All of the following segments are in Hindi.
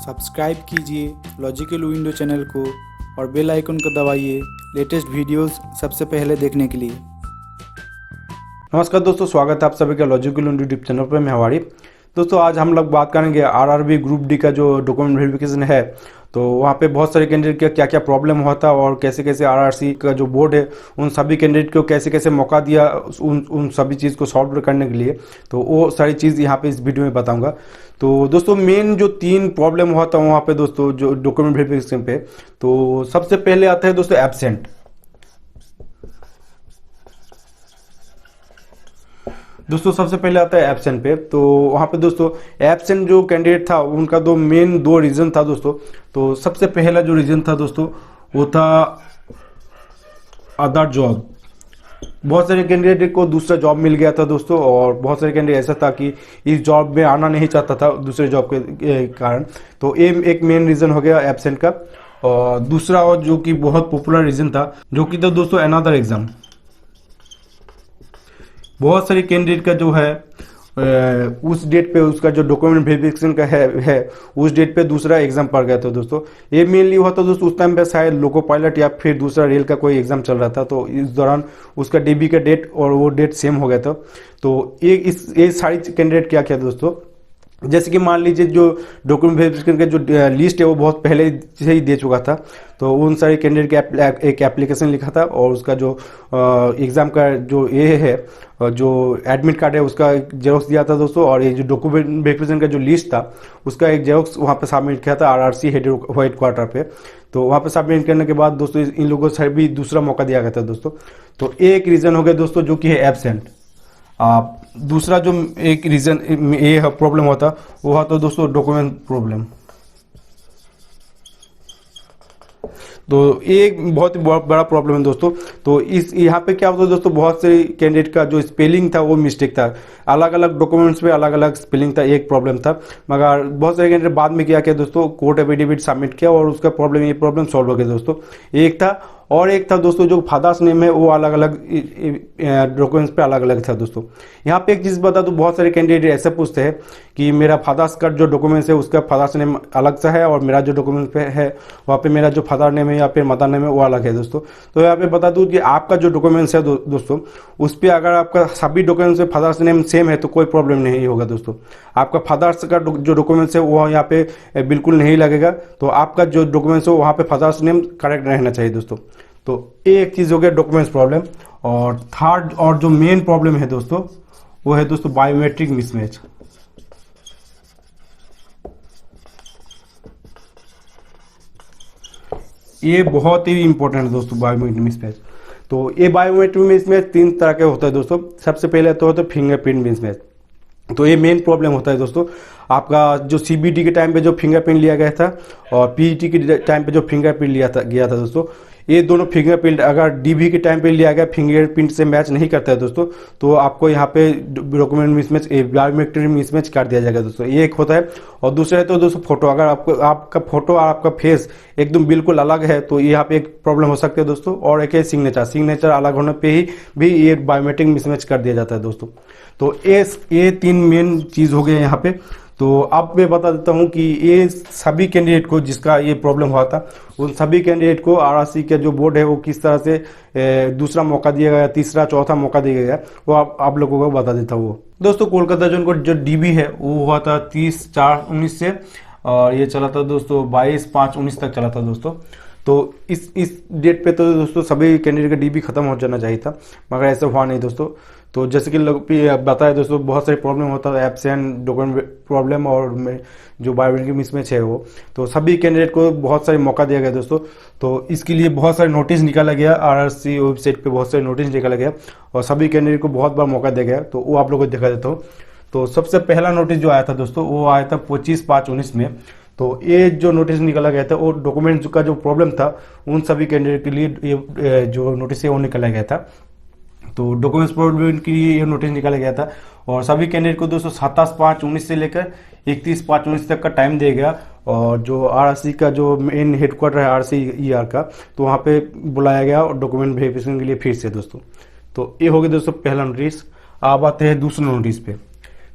सब्सक्राइब कीजिए लॉजिकल विंडो चैनल को और बेल आइकन को दबाइए लेटेस्ट वीडियोस सबसे पहले देखने के लिए। नमस्कार दोस्तों, स्वागत है आप सभी का लॉजिकल विंडो यूट्यूब चैनल पर। मैं हमारी दोस्तों आज हम लोग बात करेंगे आरआरबी ग्रुप डी का जो डॉक्यूमेंट वेरिफिकेशन है। तो वहाँ पे बहुत सारे कैंडिडेट का क्या क्या प्रॉब्लम होता है और कैसे कैसे आरआरसी का जो बोर्ड है उन सभी कैंडिडेट को कैसे कैसे मौका दिया उन सभी चीज़ को सॉल्व करने के लिए। तो वो सारी चीज़ यहाँ पे इस वीडियो में बताऊंगा। तो दोस्तों मेन जो 3 प्रॉब्लम होता है वहाँ पे दोस्तों जो डॉक्यूमेंट वेरिफिकेशन पे, तो सबसे पहले आता है दोस्तों एब्सेंट। दोस्तों सबसे पहले आता है एब्सेंट पे। तो वहाँ पे दोस्तों एब्सेंट जो कैंडिडेट था उनका दो रीज़न था दोस्तों। तो सबसे पहला जो रीज़न था दोस्तों वो था अदर जॉब। बहुत सारे कैंडिडेट को दूसरा जॉब मिल गया था दोस्तों, और बहुत सारे कैंडिडेट ऐसा था कि इस जॉब में आना नहीं चाहता था दूसरे जॉब के कारण। तो ये एक मेन रीज़न हो गया एब्सेंट का। और दूसरा और जो कि बहुत पॉपुलर रीज़न था जो कि था दोस्तों अनदर एग्ज़ाम। बहुत सारे कैंडिडेट का जो है उस डेट पे उसका जो डॉक्यूमेंट वेरिफिकेशन का है उस डेट पे दूसरा एग्जाम पड़ गया था दोस्तों। ये मेनली हुआ था दोस्तों उस टाइम पे शायद लोको पायलट या फिर दूसरा रेल का कोई एग्जाम चल रहा था। तो इस दौरान उसका डीबी का डेट और वो डेट सेम हो गया था। तो ये सारी कैंडिडेट क्या किया दोस्तों, जैसे कि मान लीजिए जो डॉक्यूमेंट वेरिफिकेशन का जो लिस्ट है वो बहुत पहले से ही दे चुका था। तो उन सारे कैंडिडेट के एक एप्लीकेशन लिखा था और उसका जो एग्ज़ाम का जो ये है जो एडमिट कार्ड है उसका एक जेरोक्स दिया था दोस्तों। और ये जो डॉक्यूमेंट वेरिफिकेशन का जो लिस्ट था उसका एक जेरोक्स वहाँ पे सबमिट किया था आरआरसी हेड क्वार्टर पे। तो वहाँ पे सबमिट करने के बाद दोस्तों इन लोगों से भी दूसरा मौका दिया गया था दोस्तों। तो एक रीज़न हो गया दोस्तों जो कि है एब्सेंट। दूसरा जो एक रीज़न ये प्रॉब्लम होता वो होता दोस्तों डॉक्यूमेंट प्रॉब्लम। तो एक बहुत ही बड़ा प्रॉब्लम है दोस्तों। तो इस यहाँ पे क्या होता है दोस्तों, बहुत से कैंडिडेट का जो स्पेलिंग था वो मिस्टेक था। अलग अलग डॉक्यूमेंट्स पे अलग अलग स्पेलिंग था, एक प्रॉब्लम था। मगर बहुत सारे कैंडिडेट बाद में क्या किया दोस्तों, कोर्ट एफिडेविट सबमिट किया और उसका प्रॉब्लम सॉल्व हो गया दोस्तों। एक था। और एक था दोस्तों जो फादर्स नेम है वो अलग अलग डॉक्यूमेंट्स पे अलग अलग था दोस्तों। यहाँ पे एक चीज़ बता दूँ, बहुत सारे कैंडिडेट ऐसे पूछते हैं कि मेरा फादर्स का जो डॉक्यूमेंट्स है उसका फादर्स नेम अलग सा है और मेरा जो डॉक्यूमेंट पे है वहाँ पे मेरा जो फादर नेम है या फिर मदर नेम है वो अलग है दोस्तों। तो यहाँ पे बता दूँ कि आपका जो डॉक्यूमेंट्स है दोस्तों उस पर अगर आपका सभी डॉक्यूमेंट्स में फादर्स नेम सेम है तो कोई प्रॉब्लम नहीं होगा दोस्तों। आपका फादर्स का जो डॉक्यूमेंट्स है वो यहाँ पे बिल्कुल नहीं लगेगा। तो आपका जो डॉक्यूमेंट्स है वहाँ पे फादर्स नेम करेक्ट रहना चाहिए दोस्तों। तो एक चीज़ हो गया डॉक्यूमेंट्स प्रॉब्लम। और थर्ड और जो मेन प्रॉब्लम है दोस्तों वो है दोस्तों बायोमेट्रिक मिसमैच। ये बहुत ही इंपॉर्टेंट है दोस्तों बायोमेट्रिक मिसमैच। तो ये बायोमेट्रिक मिसमैच 3 तरह के होता है दोस्तों। सबसे पहले तो होता है फिंगरप्रिंट मिसमैच। तो ये मेन प्रॉब्लम होता है दोस्तों। आपका जो सीबीटी के टाइम पे जो फिंगरप्रिंट लिया गया था और पीईटी के टाइम पे जो फिंगरप्रिंट गया था दोस्तों, ये दोनों फिंगरप्रिंट अगर डीबी के टाइम पे लिया गया फिंगरप्रिंट से मैच नहीं करता है दोस्तों तो आपको यहाँ पे डॉक्यूमेंट मिसमैच बायोमेट्रिक मिसमैच कर दिया जाएगा दोस्तों। ये एक होता है। और दूसरा है तो दोस्तों फोटो, अगर आपका फोटो और आपका फेस एकदम बिल्कुल अलग है तो यहाँ पे एक प्रॉब्लम हो सकती है दोस्तों। और एक है सिग्नेचर अलग होने पर ही भी ये बायोमेट्रिक मिसमैच कर दिया जाता है दोस्तों। तो ये 3 मेन चीज़ हो गए यहाँ पे। तो अब मैं बता देता हूँ कि ये सभी कैंडिडेट को जिसका ये प्रॉब्लम हुआ था उन सभी कैंडिडेट को आरआरसी का जो बोर्ड है वो किस तरह से दूसरा मौका दिया गया, तीसरा चौथा मौका दिया गया, वो आप लोगों को बता देता हूँ। दोस्तों कोलकाता जोन को जो डीबी है वो हुआ था 30/4/19 से और ये चला था दोस्तों 22/5/19 तक चला था दोस्तों। तो इस डेट पे तो दोस्तों सभी कैंडिडेट का डीबी खत्म हो जाना चाहिए था, मगर ऐसा हुआ नहीं दोस्तों। तो जैसे कि लोग बताया दोस्तों बहुत सारे प्रॉब्लम होता है, एब्सेंट, डॉक्यूमेंट प्रॉब्लम और जो बायोमेट्रिक मिसमैच है वो। तो सभी कैंडिडेट को बहुत सारे मौका दिया गया दोस्तों। तो इसके लिए बहुत सारे नोटिस निकाला गया, आरआरसी वेबसाइट पे बहुत सारे नोटिस निकाला गया और सभी कैंडिडेट को बहुत बार मौका दिया गया। तो वो आप लोगों को दिखा देता हूँ। तो सबसे पहला नोटिस जो आया था दोस्तों वो आया था 25/5/19 में। तो ये जो नोटिस निकाला गया था वो डॉक्यूमेंट का जो प्रॉब्लम था उन सभी कैंडिडेट के लिए ये जो नोटिस है वो निकाला गया था। तो डॉक्यूमेंट्स प्रॉब्लम के लिए ये नोटिस निकाला गया था और सभी कैंडिडेट को दोस्तों 27/5/19 से लेकर 31/5/19 तक का टाइम दिया गया। और जो आरआरसी का जो मेन हेडक्वार्टर है आरसीईआर का, तो वहाँ पे बुलाया गया और डॉक्यूमेंट वेरिफिकेशन के लिए फिर से दोस्तों। तो ये हो गया दोस्तों पहला नोटिस। अब आते हैं दूसरे नोटिस पे।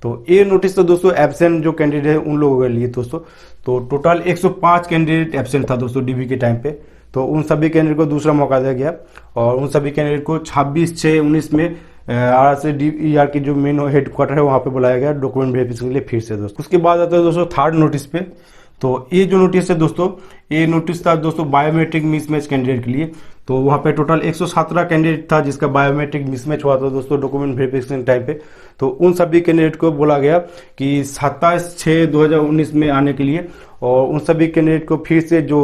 तो ये नोटिस तो दोस्तों एब्सेंट जो कैंडिडेट है उन लोगों के लिए दोस्तों। तो टोटल 105 कैंडिडेट एब्सेंट था दोस्तों डीबी के टाइम पे। तो उन सभी कैंडिडेट को दूसरा मौका दिया गया और उन सभी कैंडिडेट को 26/6/19 में आर से DER की जो मेन हेड क्वार्टर है वहाँ पे बुलाया गया डॉक्यूमेंट वेरिफिकेशन के लिए फिर से दोस्तों। उसके बाद आता है दोस्तों थर्ड नोटिस पे। तो ये जो नोटिस है दोस्तों, ये नोटिस था दोस्तों बायोमेट्रिक मिसमैच कैंडिडेट के लिए। तो वहाँ पे टोटल 117 कैंडिडेट था जिसका बायोमेट्रिक मिसमैच हुआ था दोस्तों डॉक्यूमेंट वेरिफिकेशन टाइम पे। तो उन सभी कैंडिडेट को बोला गया कि 27/6/2019 में आने के लिए, और उन सभी कैंडिडेट को फिर से जो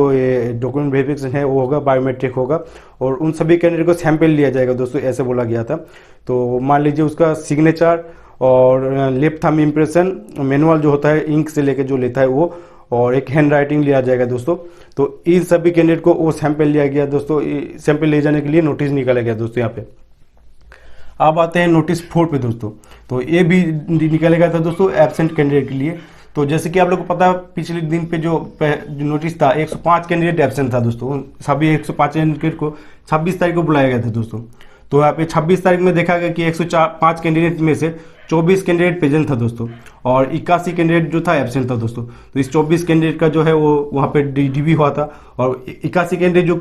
डॉक्यूमेंट वेरिफिकेशन है वो होगा, बायोमेट्रिक होगा, और उन सभी कैंडिडेट को सैंपल लिया जाएगा दोस्तों, ऐसे बोला गया था। तो मान लीजिए उसका सिग्नेचर और लेफ्ट थंब इम्प्रेशन मैनुअल जो होता है इंक से लेके जो लेता है वो, और एक हैंड राइटिंग लिया जाएगा दोस्तों। तो इन सभी कैंडिडेट को वो सैंपल लिया गया दोस्तों। सैंपल ले जाने के लिए नोटिस निकाला गया दोस्तों यहाँ पे। अब आते हैं नोटिस 4 पे दोस्तों। तो ये भी निकाला गया था दोस्तों एब्सेंट कैंडिडेट के लिए। तो जैसे कि आप लोग को पता है पिछले दिन पे जो नोटिस था 105 कैंडिडेट एब्सेंट था दोस्तों। सभी 105 कैंडिडेट को 26 तारीख को बुलाया गया था दोस्तों। तो यहाँ पे 26 तारीख में देखा गया कि 105 कैंडिडेट में से 24 कैंडिडेट प्रेजेंट था दोस्तों, और 81 कैंडिडेट जो था एब्सेंट था दोस्तों। तो इस 24 कैंडिडेट का जो है वो वहाँ पे डीबी हुआ था, और 81 कैंडिडेट जो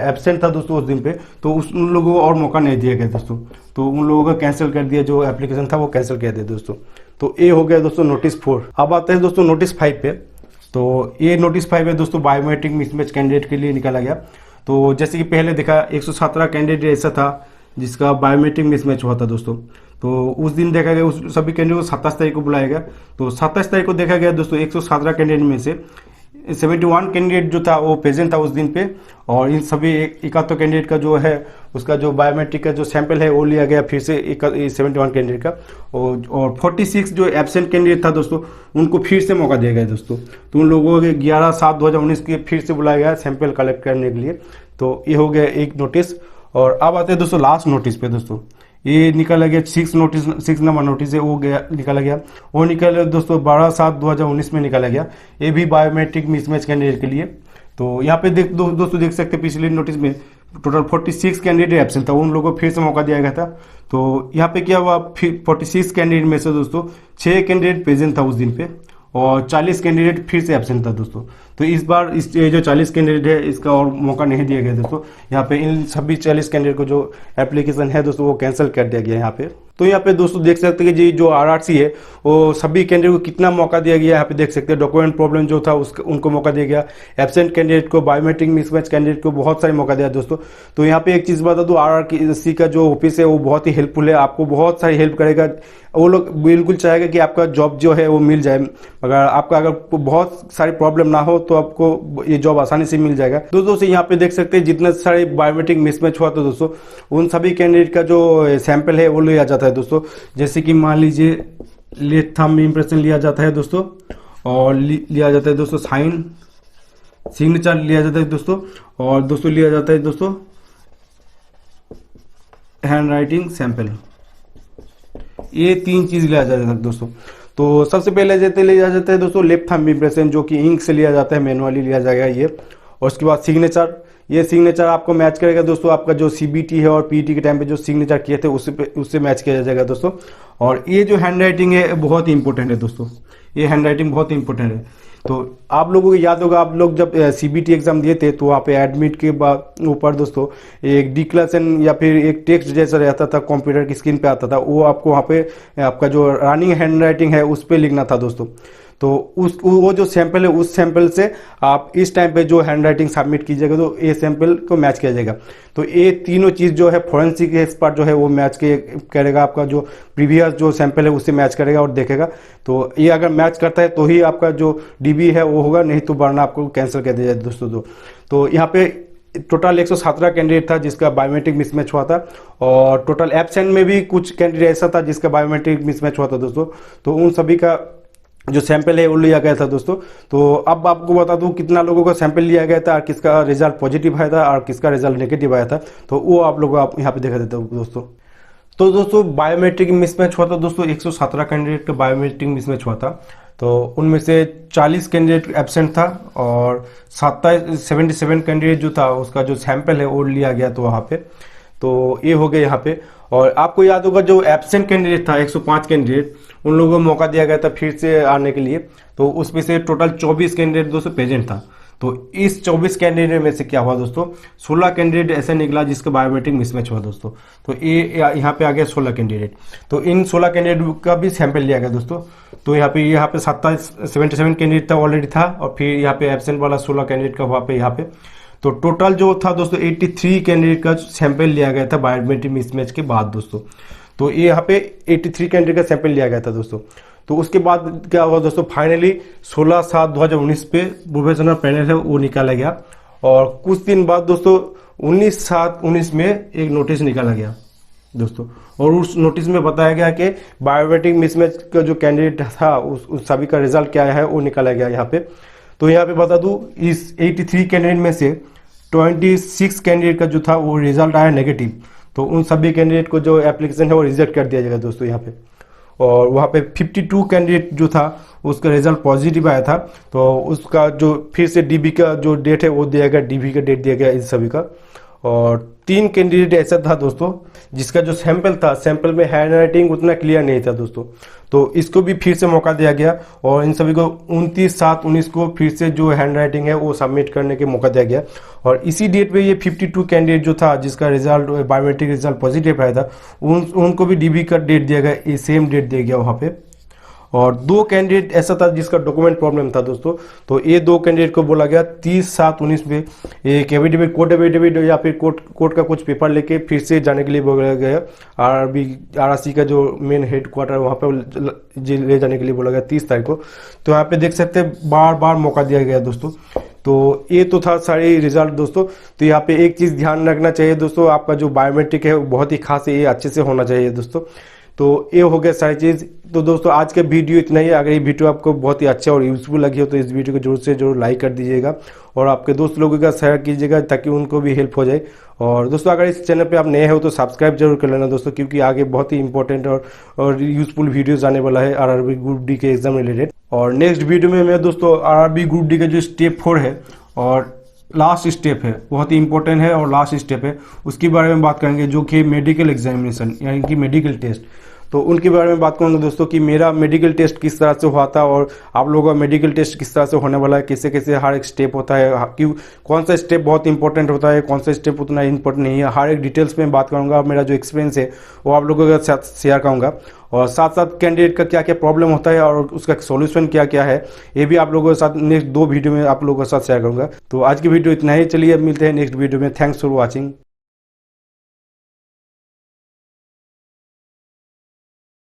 एब्सेंट था दोस्तों उस दिन पे, तो उन लोगों को और मौका नहीं दिया गया दोस्तों। तो उन लोगों का कैंसिल कर दिया, जो एप्लीकेशन था वो कैंसिल कर दिया दोस्तों। तो ये हो गया दोस्तों नोटिस 4। अब आते हैं दोस्तों नोटिस 5 पे। तो ये नोटिस 5 है दोस्तों बायोमेट्रिक मिसमैच कैंडिडेट के लिए निकाला गया। तो जैसे कि पहले देखा 117 कैंडिडेट ऐसा था जिसका बायोमेट्रिक मिसमैच हुआ था दोस्तों। तो उस दिन देखा गया उस सभी कैंडिडेट को 27 तारीख को बुलाया गया। तो 27 तारीख को देखा गया दोस्तों 117 कैंडिडेट में से 71 कैंडिडेट जो था वो प्रेजेंट था उस दिन पे, और इन सभी 71 कैंडिडेट का जो है उसका जो बायोमेट्रिक का जो सैंपल है वो लिया गया फिर से 71 कैंडिडेट का, और 46 जो एब्सेंट कैंडिडेट था दोस्तों उनको फिर से मौका दिया गया दोस्तों। तो उन लोगों के 11/7/2019 के फिर से बुलाया गया सैंपल कलेक्ट करने के लिए। तो ये हो गया एक नोटिस। और अब आते हैं दोस्तों लास्ट नोटिस पे दोस्तों। ये निकाला गया 6 नंबर नोटिस है वो गया निकाला गया, वो निकाला दोस्तों 12/7/2019 में निकाला गया। ये भी बायोमेट्रिक मिसमैच कैंडिडेट के लिए। तो यहाँ पे दोस्तों देख सकते हैं पिछले नोटिस में टोटल 46 कैंडिडेट एब्सेंट था, उन लोगों को फिर से मौका दिया गया था। तो यहाँ पे क्या हुआ, 46 कैंडिडेट में से दोस्तों 6 कैंडिडेट प्रेजेंट था उस दिन पे, और 40 कैंडिडेट फिर से एब्सेंट था दोस्तों। तो इस बार ये जो 40 कैंडिडेट है इसका और मौका नहीं दिया गया दोस्तों। यहाँ पे इन सभी 40 कैंडिडेट को जो एप्लीकेशन है दोस्तों वो कैंसिल कर दिया गया यहाँ पे। तो यहाँ पे दोस्तों देख सकते हैं कि जो RRC है वो सभी कैंडिडेट को कितना मौका दिया गया यहाँ पे देख सकते हैं। डॉक्यूमेंट प्रॉब्लम जो था उसको उनको मौका दिया गया, एब्सेंट कैंडिडेट को, बायोमेट्रिक मिसमैच कैंडिडेट को बहुत सारे मौका दिया दोस्तों। तो यहाँ पे एक चीज़ बता दूँ, RRC का जो ऑफिस है वो बहुत ही हेल्पफुल है, आपको बहुत सारी हेल्प करेगा। वो लोग बिल्कुल चाहेगा कि आपका जॉब जो है वो मिल जाए। अगर बहुत सारी प्रॉब्लम ना हो तो आपको ये जॉब आसानी से मिल जाएगा। दोस्तों यहाँ पे देख सकते हैं जितने सारे बायोमेट्रिक मिसमैच हुआ था दोस्तों उन सभी कैंडिडेट का जो सैंपल है वो लिया जाता है दोस्तों। जैसे कि मान लीजिए लेफ्ट थंब इम्प्रेशन लिया जाता है दोस्तों, और लिया जाता है दोस्तों साइन, सिग्नेचर लिया जाता है दोस्तों, और दोस्तों लिया जाता है दोस्तों हैंड राइटिंग सैंपल। ये 3 चीज लिया जाता है दोस्तों। तो सबसे पहले लिया जाता है दोस्तों लेफ्ट थंब इम्प्रेशन, जो कि इंक से लिया जाता है, मैनुअली लिया जाएगा ये। और उसके बाद सिग्नेचर, ये सिग्नेचर आपको मैच करेगा दोस्तों आपका जो CBT है और PET के टाइम पे जो सिग्नेचर किए थे उससे मैच किया जाएगा दोस्तों। और ये जो हैंड राइटिंग है बहुत ही इंपॉर्टेंट है दोस्तों, ये हैंड राइटिंग बहुत ही इंपॉर्टेंट है। तो आप लोगों को याद होगा, आप लोग जब CBT एग्जाम दिए थे तो वहाँ पे एडमिट के बाद ऊपर दोस्तों एक डिक्लेरेशन या फिर एक टेक्स्ट जैसा रहता था, कंप्यूटर की स्क्रीन पे आता था, वो आपको वहाँ पे आपका जो रनिंग हैंड राइटिंग है उस पर लिखना था दोस्तों। तो वो जो सैंपल है उस सैंपल से आप इस टाइम पे जो हैंड राइटिंग सबमिट कीजिएगा तो ये सैंपल को मैच किया जाएगा। तो ये तीनों चीज़ जो है फॉरेंसिक एक्सपर्ट जो है वो मैच करेगा, आपका जो प्रीवियस जो सैंपल है उससे मैच करेगा और देखेगा। तो ये अगर मैच करता है तो ही आपका जो DB है वो होगा, नहीं तो वरना आपको कैंसिल कर दिया जाए दोस्तों। तो यहाँ पे टोटल 117 कैंडिडेट था जिसका बायोमेट्रिक मिसमैच हुआ था, और टोटल एब्सेंट में भी कुछ कैंडिडेट ऐसा था जिसका बायोमेट्रिक मिसमैच हुआ था दोस्तों। तो उन सभी का जो सैंपल है वो लिया गया था दोस्तों। तो अब आपको बता दूं कितना लोगों का सैंपल लिया गया था और किसका रिजल्ट पॉजिटिव आया था और किसका रिजल्ट नेगेटिव आया था, तो वो आप लोग आप यहाँ पे देखा देता हूँ दोस्तों। तो दोस्तों बायोमेट्रिक मिसमैच हुआ था दोस्तों, 117 कैंडिडेट का बायोमेट्रिक मिसमैच हुआ था। तो उनमें से 40 कैंडिडेट एब्सेंट था, और 77 कैंडिडेट जो था उसका जो सैंपल है वो लिया गया तो वहाँ पे। तो ये हो गया यहाँ पे। और आपको याद होगा जो एब्सेंट कैंडिडेट था 105 कैंडिडेट, उन लोगों को मौका दिया गया था फिर से आने के लिए। तो उसमें से टोटल 24 कैंडिडेट दोस्तों प्रेजेंट था। तो इस 24 कैंडिडेट में से क्या हुआ दोस्तों, 16 कैंडिडेट ऐसे निकला जिसका बायोमेट्रिक मिसमैच हुआ दोस्तों। तो ये यहाँ पे आ गया 16 कैंडिडेट। तो इन 16 कैंडिडेट का भी सैंपल लिया गया दोस्तों। तो यहाँ पे 77 कैंडिडेट था ऑलरेडी था, और फिर यहाँ पे एब्सेंट वाला 16 कैंडिडेट का वहाँ पे यहाँ पे। तो टोटल जो था दोस्तों 83 कैंडिडेट का सैंपल लिया गया था बायोमेट्रिक मिसमैच के बाद दोस्तों। तो ये यहाँ पे 83 कैंडिडेट का सैंपल लिया गया था दोस्तों। तो उसके बाद क्या हुआ दोस्तों, फाइनली 16/7/2019 पे प्रोफेशनल पैनल है वो निकाला गया। और कुछ दिन बाद दोस्तों 19/7/19 में एक नोटिस निकाला गया दोस्तों। और उस नोटिस में बताया गया कि बायोमेट्रिक मिसमैच का जो कैंडिडेट था उस सभी का रिजल्ट क्या है वो निकाला गया यहाँ पे। तो यहाँ पे बता दूँ, इस 83 कैंडिडेट में से 26 कैंडिडेट का जो था वो रिजल्ट आया नेगेटिव। तो उन सभी कैंडिडेट को जो एप्लीकेशन है वो रिजेक्ट कर दिया जाएगा दोस्तों यहाँ पे। और वहाँ पे 52 कैंडिडेट जो था उसका रिजल्ट पॉजिटिव आया था। तो उसका जो फिर से डीबी का जो डेट है वो दिया गया, डीबी का डेट दिया गया इन सभी का। और 3 कैंडिडेट ऐसा था दोस्तों जिसका जो सैंपल था, सैंपल में हैंड राइटिंग उतना क्लियर नहीं था दोस्तों। तो इसको भी फिर से मौका दिया गया और इन सभी को 29/7/19 को फिर से जो हैंड राइटिंग है वो सबमिट करने के मौका दिया गया। और इसी डेट पे ये 52 कैंडिडेट जो था जिसका रिजल्ट बायोमेट्रिक रिजल्ट पॉजिटिव आया था उनको भी डीबी का डेट दिया गया, ये सेम डेट दिया गया वहाँ पे। और 2 कैंडिडेट ऐसा था जिसका डॉक्यूमेंट प्रॉब्लम था दोस्तों। तो ये 2 कैंडिडेट को बोला गया 30/7/19 में एक एफिडेविट, कोर्ट एफिडेविट या फिर कोर्ट का कुछ पेपर लेके फिर से जाने के लिए बोला गया। RRC का जो मेन हेड क्वार्टर वहाँ पे ले जाने के लिए बोला गया 30 तारीख को। तो यहाँ पे देख सकते हैं बार बार मौका दिया गया दोस्तों। तो ये तो था सारे रिजल्ट दोस्तों। तो यहाँ पे एक चीज़ ध्यान रखना चाहिए दोस्तों, आपका जो बायोमेट्रिक है वो बहुत ही खास है, ये अच्छे से होना चाहिए दोस्तों। तो ये हो गया सारी चीज़। तो दोस्तों आज का वीडियो इतना ही। अगर ये वीडियो आपको बहुत ही अच्छा और यूजफुल लगी हो तो इस वीडियो को जरूर से जरूर लाइक कर दीजिएगा और आपके दोस्त लोगों का शेयर कीजिएगा ताकि उनको भी हेल्प हो जाए। और दोस्तों अगर इस चैनल पे आप नए हो तो सब्सक्राइब जरूर कर लेना दोस्तों, क्योंकि आगे बहुत ही इंपॉर्टेंट और यूजफुल वीडियोज आने वाला है RRB ग्रुप डी के एग्जाम रिलेटेड। और नेक्स्ट वीडियो में मैं दोस्तों RRB ग्रुप डी का जो स्टेप 4 है और लास्ट स्टेप है, बहुत ही इंपॉर्टेंट है और लास्ट स्टेप है, उसके बारे में बात करेंगे, जो कि मेडिकल एग्जामिनेशन यानी कि मेडिकल टेस्ट। तो उनके बारे में बात करूँगा दोस्तों कि मेरा मेडिकल टेस्ट किस तरह से हुआ था और आप लोगों का मेडिकल टेस्ट किस तरह से होने वाला है, कैसे कैसे हर एक स्टेप होता है, क्यों कौन सा स्टेप बहुत इंपॉर्टेंट होता है, कौन सा स्टेप उतना इंपॉर्टेंट नहीं है, हर एक डिटेल्स में बात करूँगा। मेरा जो एक्सपीरियंस है वो आप लोगों के साथ शेयर करूँगा और साथ साथ कैंडिडेट का क्या क्या प्रॉब्लम होता है और उसका सोल्यूशन क्या क्या है, ये भी आप लोगों के साथ नेक्स्ट 2 वीडियो में आप लोगों के साथ शेयर करूँगा। तो आज की वीडियो इतना ही। चलिए अब मिलते हैं नेक्स्ट वीडियो में। Thanks for watching.